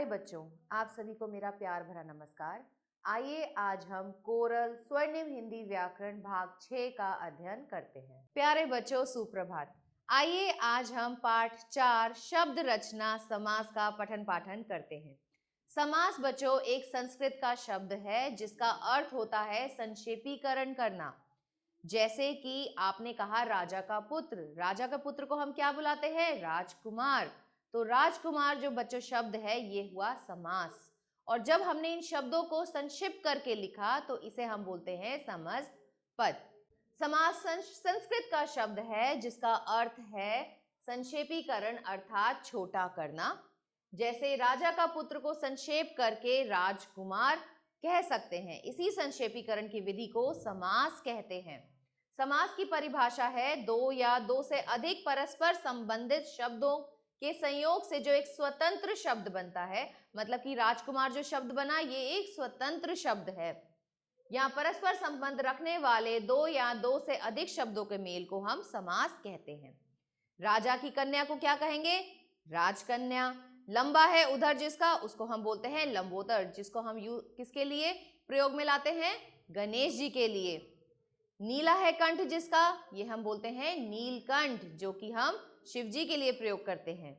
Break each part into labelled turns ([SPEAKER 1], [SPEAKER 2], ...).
[SPEAKER 1] बच्चों, आप सभी को मेरा प्यार भरा नमस्कार। आइए आज हम कोरल स्वर्णिम हिंदी व्याकरण भाग 6 का अध्ययन करते हैं। प्यारे बच्चों, सुप्रभात। आइए आज हम पाठ 4 शब्द रचना समास का पठन पाठन करते हैं। समास बच्चों एक संस्कृत का शब्द है जिसका अर्थ होता है संक्षेपीकरण करना। जैसे कि आपने कहा राजा का पुत्र, राजा का पुत्र को हम क्या बुलाते हैं? राजकुमार। तो राजकुमार जो बच्चों शब्द है ये हुआ समास। और जब हमने इन शब्दों को संक्षिप्त करके लिखा तो इसे हम बोलते हैं समस्त पद। समास संस्कृत का शब्द है जिसका अर्थ है संक्षेपीकरण अर्थात छोटा करना। जैसे राजा का पुत्र को संक्षेप करके राजकुमार कह सकते हैं। इसी संक्षेपीकरण की विधि को समास कहते हैं। समास की परिभाषा है दो या दो से अधिक परस्पर संबंधित शब्दों के संयोग से जो एक स्वतंत्र शब्द बनता है। मतलब कि राजकुमार जो शब्द बना ये एक स्वतंत्र शब्द है। यहाँ परस्पर संबंध रखने वाले दो या दो से अधिक शब्दों के मेल को हम समास कहते हैं। राजा की कन्या को क्या कहेंगे? राजकन्या। लंबा है उधर जिसका, उसको हम बोलते हैं लंबोदर, जिसको हम किसके लिए प्रयोग में लाते हैं? गणेश जी के लिए। नीला है कंठ जिसका, ये हम बोलते हैं नीलकंठ, जो कि हम शिव जी के लिए प्रयोग करते हैं।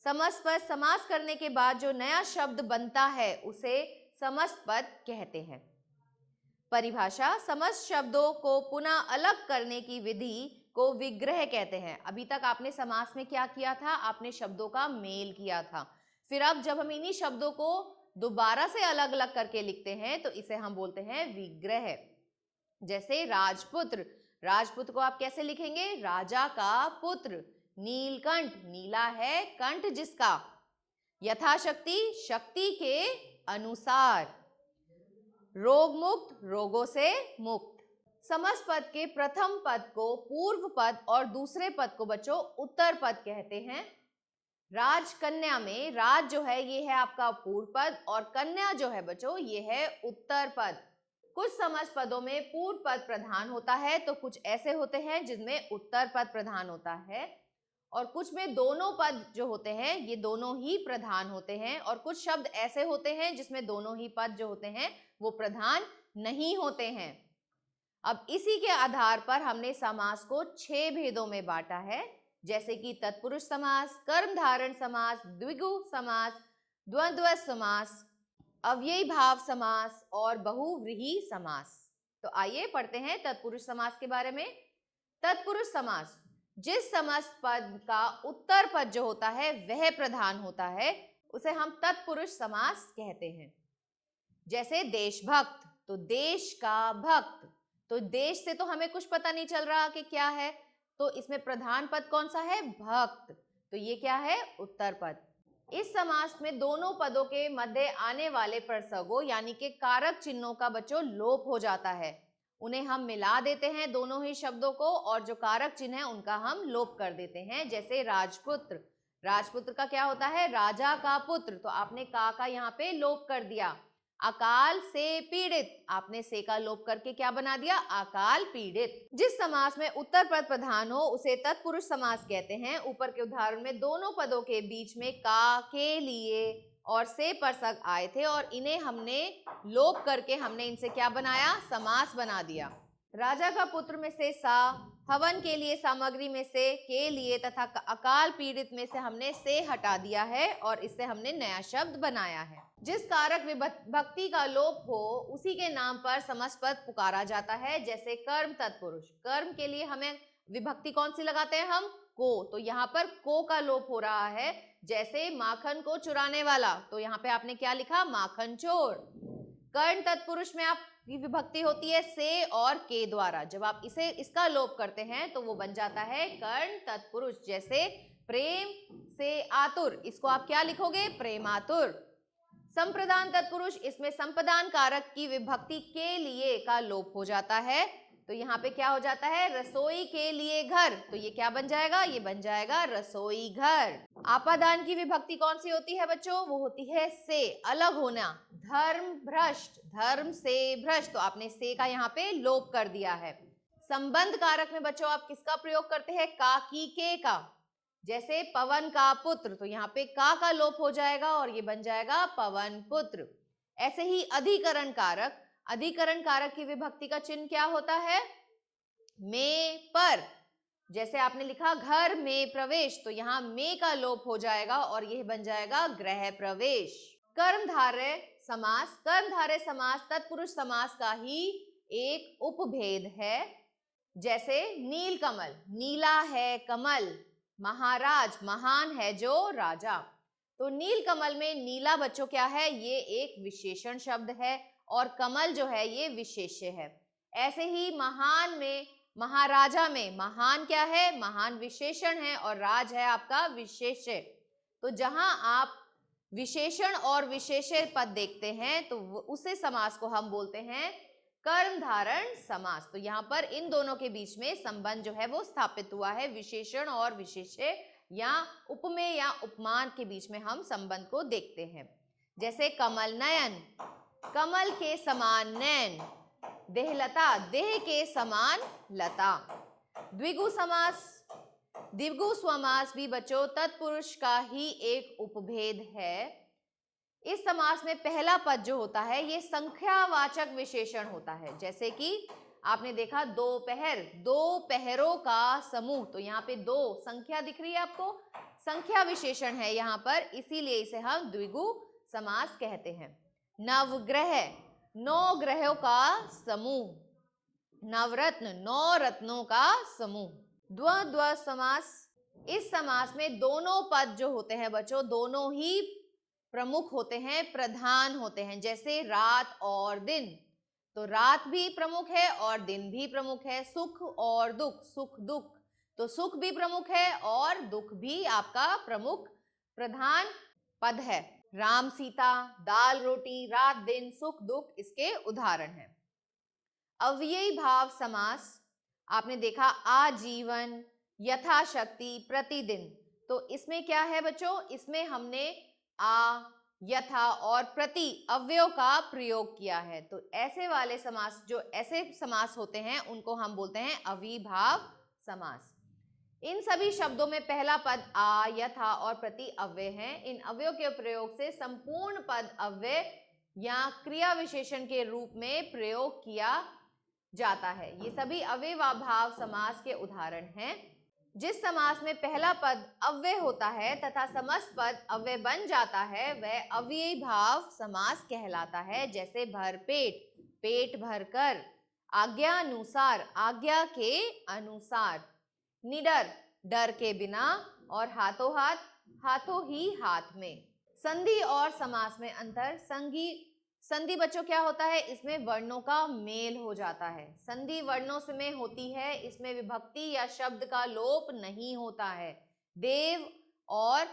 [SPEAKER 1] समस्त पद समास करने के बाद जो नया शब्द बनता है उसे समस्त पद कहते हैं। परिभाषा समस्त शब्दों को पुनः अलग करने की विधि को विग्रह कहते हैं। अभी तक आपने समास में क्या किया था? आपने शब्दों का मेल किया था। फिर अब जब हम इन्हीं शब्दों को दोबारा से अलग अलग करके लिखते हैं तो इसे हम बोलते हैं विग्रह। जैसे राजपुत्र, राजपुत्र को आप कैसे लिखेंगे? राजा का पुत्र। नीलकंठ, नीला है कंठ जिसका। यथाशक्ति, शक्ति के अनुसार। रोग मुक्त, रोगों से मुक्त। समस्त पद के प्रथम पद को पूर्व पद और दूसरे पद को बच्चों उत्तर पद कहते हैं। राजकन्या में राज जो है ये है आपका पूर्व पद और कन्या जो है बच्चों ये है उत्तर पद। कुछ समस्त पदों में पूर्व पद प्रधान होता है तो कुछ ऐसे होते हैं जिनमें उत्तर पद प्रधान होता है, और कुछ में दोनों पद जो होते हैं ये दोनों ही प्रधान होते हैं, और कुछ शब्द ऐसे होते हैं जिसमें दोनों ही पद जो होते हैं वो प्रधान नहीं होते हैं। अब इसी के आधार पर हमने समास को 6 भेदों में बांटा है, जैसे कि तत्पुरुष समास, कर्मधारय समास, द्विगु समास, द्वंद्व समास, अव्ययी भाव समास और बहुव्रीहि समास। तो आइए पढ़ते हैं तत्पुरुष समास के बारे में। तत्पुरुष समास जिस समस्त पद का उत्तर पद जो होता है वह प्रधान होता है उसे हम तत्पुरुष समास कहते हैं। जैसे देशभक्त, तो देश का भक्त, तो देश से तो हमें कुछ पता नहीं चल रहा कि क्या है, तो इसमें प्रधान पद कौन सा है? भक्त। तो ये क्या है? उत्तर पद। इस समास में दोनों पदों के मध्य आने वाले प्रसर्गों यानी कि कारक चिन्हों का बच्चों लोप हो जाता है। उन्हें हम मिला देते हैं दोनों ही शब्दों को, और जो कारक चिन्ह है उनका हम लोप कर देते हैं। जैसे राजपुत्र, राजपुत्र का क्या होता है? राजा का पुत्र, तो आपने का यहाँ पे लोप कर दिया। अकाल से पीड़ित, आपने से का लोप करके क्या बना दिया? अकाल पीड़ित। जिस समास में उत्तर पद प्रधान हो उसे तत्पुरुष समास कहते हैं। ऊपर के उदाहरण में दोनों पदों के बीच में का, के लिए और से प्रसर्ग आए थे और इन्हें हमने लोप करके हमने इनसे क्या बनाया? समास बना दिया। राजा का पुत्र में से सा, हवन के लिए सामग्री में से के लिए तथा अकाल पीड़ित में से हमने से हटा दिया है और इससे हमने नया शब्द बनाया है। जिस कारक विभक्ति का लोप हो उसी के नाम पर समस्त पद पुकारा जाता है। जैसे कर्म तत्पुरुष, कर्म के लिए हमें विभक्ति कौन सी लगाते हैं हम? को, तो यहाँ पर को का लोप हो रहा है। जैसे माखन को चुराने वाला, तो यहाँ पे आपने क्या लिखा? माखन चोर। कर्ण तत्पुरुष में आपकी विभक्ति होती है से और के द्वारा। जब आप इसका लोप करते हैं तो वो बन जाता है कर्ण तत्पुरुष। जैसे प्रेम से आतुर, इसको आप क्या लिखोगे? प्रेमातुर। संप्रदान तत्पुरुष, इसमें संप्रदान कारक की विभक्ति के लिए का लोप हो जाता है, तो यहाँ पे क्या हो जाता है? रसोई के लिए घर, तो ये क्या बन जाएगा? ये बन जाएगा रसोई घर। आपादान की विभक्ति कौन सी होती है बच्चों? वो होती है से, अलग होना। धर्म भ्रष्ट, धर्म से भ्रष्ट, तो आपने से का यहाँ पे लोप कर दिया है। संबंध कारक में बच्चों आप किसका प्रयोग करते हैं? का, की, के का। जैसे पवन का पुत्र, तो यहाँ पे का लोप हो जाएगा और ये बन जाएगा पवन पुत्र। ऐसे ही अधिकरण कारक, अधिकरण कारक की विभक्ति का चिन्ह क्या होता है? में, पर। जैसे आपने लिखा घर में प्रवेश, तो यहाँ में का लोप हो जाएगा और यह बन जाएगा गृह प्रवेश। कर्मधारय समास, कर्मधारय समास तत्पुरुष समास का ही एक उपभेद है। जैसे नीलकमल, नीला है कमल, महाराज, महान है जो राजा। तो नीलकमल में नीला बच्चों क्या है? ये एक विशेषण शब्द है और कमल जो है ये विशेष्य है। ऐसे ही महान में, महाराजा में महान क्या है? महान विशेषण है और राज है आपका विशेष्य। तो जहां आप विशेषण और विशेष्य पद देखते हैं तो उसे समास को हम बोलते हैं कर्मधारय समास। तो यहाँ पर इन दोनों के बीच में संबंध जो है वो स्थापित हुआ है, विशेषण और विशेष्य या उपमेय या उपमान के बीच में हम संबंध को देखते हैं। जैसे कमल नयन, कमल के समान नयन, देहलता, देह के समान लता। द्विगु समास, द्विगु समास भी बच्चों तत्पुरुष का ही एक उपभेद है। इस समास में पहला पद जो होता है ये संख्यावाचक विशेषण होता है। जैसे कि आपने देखा दोपहर, दो पहरों का समूह, तो यहाँ पे दो संख्या दिख रही है आपको, संख्या विशेषण है यहाँ पर, इसीलिए इसे हम द्विगु समास कहते हैं। नवग्रह, नौ ग्रहों का समूह, नवरत्न, नौ रत्नों का समूह। द्वंद्व समास, इस समास में दोनों पद जो होते हैं बच्चों दोनों ही प्रमुख होते हैं, प्रधान होते हैं। जैसे रात और दिन, तो रात भी प्रमुख है और दिन भी प्रमुख है। सुख और दुख, सुख दुख, तो सुख भी प्रमुख है और दुख भी आपका प्रमुख प्रधान पद है। राम सीता, दाल रोटी, रात दिन, सुख दुख इसके उदाहरण हैं। अव्ययी भाव समास, आपने देखा आजीवन, यथाशक्ति, प्रतिदिन, तो इसमें क्या है बच्चों? इसमें हमने आ, यथा और प्रति अव्ययों का प्रयोग किया है। तो ऐसे वाले समास, जो ऐसे समास होते हैं उनको हम बोलते हैं अविभाव समास। इन सभी शब्दों में पहला पद आ, यथा और प्रति अव्यय हैं। इन अव्ययों के प्रयोग से संपूर्ण पद अव्यय या क्रिया विशेषण के रूप में प्रयोग किया जाता है। ये सभी अव्ययभाव समास के उदाहरण हैं। जिस समास में पहला पद अव्यय होता है तथा समस्त पद अव्यय बन जाता है वह अव्ययीभाव समास कहलाता है। जैसे भरपेट, पेट भरकर, आज्ञानुसार, आज्ञा के अनुसार, निडर, डर के बिना, और हाथों हाथ, हाथों ही हाथ में। संधि और समास में अंतर। संधि बच्चों क्या होता है? इसमें वर्णों का मेल हो जाता है। संधि वर्णों से में होती है, इसमें विभक्ति या शब्द का लोप नहीं होता है। देव और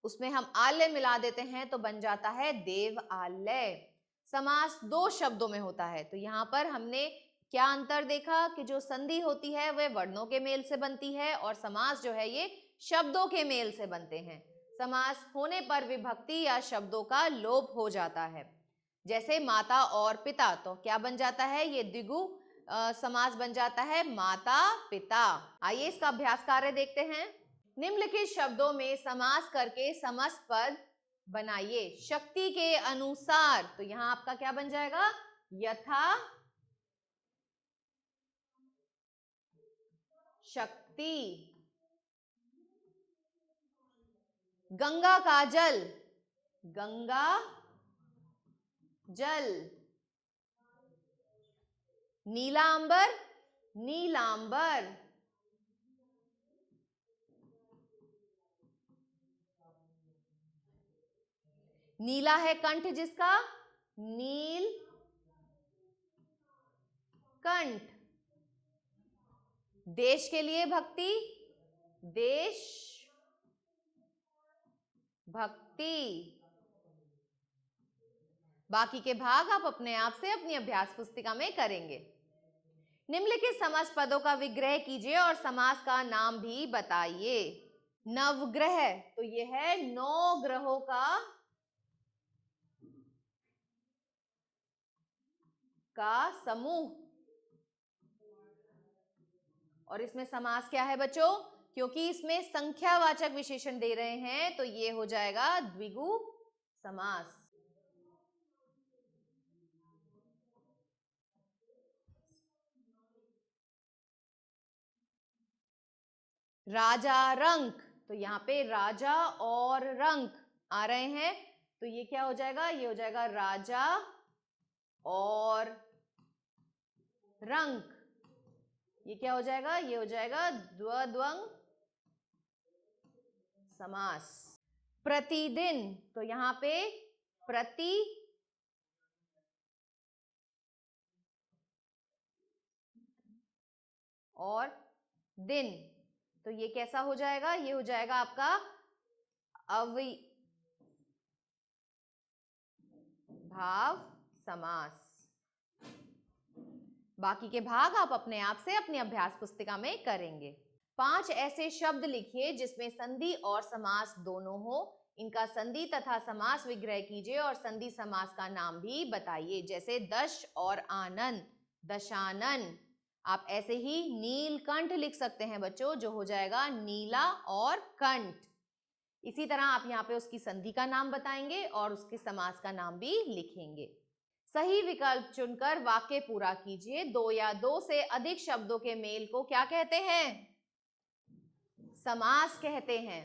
[SPEAKER 1] उसमें हम आल्य मिला देते हैं तो बन जाता है देव आल्य। समास दो शब्दों में होता है, तो यहाँ पर हमने क्या अंतर देखा कि जो संधि होती है वह वर्णों के मेल से बनती है और समास जो है ये शब्दों के मेल से बनते हैं। समास होने पर विभक्ति या शब्दों का लोप हो जाता है। जैसे माता और पिता, तो क्या बन जाता है? ये द्विगु समास बन जाता है माता पिता। आइए इसका अभ्यास कार्य देखते हैं। निम्नलिखित शब्दों में समास करके समस्त पद बनाइए शक्ति के अनुसार। तो यहां आपका क्या बन जाएगा? यथा शक्ति। गंगा का जल, गंगा जल। नीलांबर, नीलांबर। नीला है कंठ जिसका, नील कंठ। देश के लिए भक्ति, देश भक्ति। बाकी के भाग आप अपने आप से अपनी अभ्यास पुस्तिका में करेंगे। निम्नलिखित समास पदों का विग्रह कीजिए और समास का नाम भी बताइए। नवग्रह, तो यह है 9 ग्रहों का समूह। और इसमें समास क्या है बच्चों? क्योंकि इसमें संख्यावाचक विशेषण दे रहे हैं तो ये हो जाएगा द्विगु समास। राजा रंक, तो यहाँ पे राजा और रंक आ रहे हैं, तो ये क्या हो जाएगा, ये हो जाएगा राजा और रंक। ये क्या हो जाएगा, ये हो जाएगा द्वंद्व समास। प्रतिदिन, तो यहाँ पे प्रति और दिन, तो ये कैसा हो जाएगा, ये हो जाएगा आपका अविभाव समास। बाकी के भाग आप अपने आप से अपनी अभ्यास पुस्तिका में करेंगे। 5 ऐसे शब्द लिखिए जिसमें संधि और समास दोनों हो। इनका संधि तथा समास विग्रह कीजिए और संधि समास का नाम भी बताइए, जैसे दश और आनंद, दशानन। आप ऐसे ही नीलकंठ लिख सकते हैं बच्चों, जो हो जाएगा नीला और कंठ। इसी तरह आप यहाँ पे उसकी संधि का नाम बताएंगे और उसके समास का नाम भी लिखेंगे। सही विकल्प चुनकर वाक्य पूरा कीजिए। 2 या 2 से अधिक शब्दों के मेल को क्या कहते हैं, समास कहते हैं।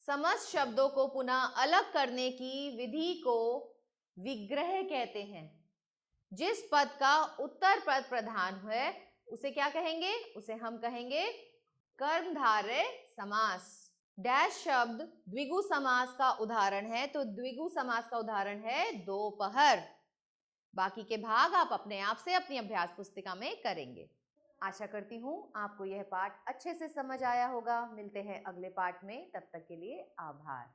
[SPEAKER 1] समस्त शब्दों को पुनः अलग करने की विधि को विग्रह कहते हैं। जिस पद का उत्तर पद प्रधान है उसे क्या कहेंगे, उसे हम कहेंगे कर्मधारय समास। डैश शब्द द्विगु समास का उदाहरण है, तो द्विगु समास का उदाहरण है दोपहर। बाकी के भाग आप अपने आप से अपनी अभ्यास पुस्तिका में करेंगे। आशा करती हूँ आपको यह पाठ अच्छे से समझ आया होगा। मिलते हैं अगले पाठ में, तब तक के लिए आभार।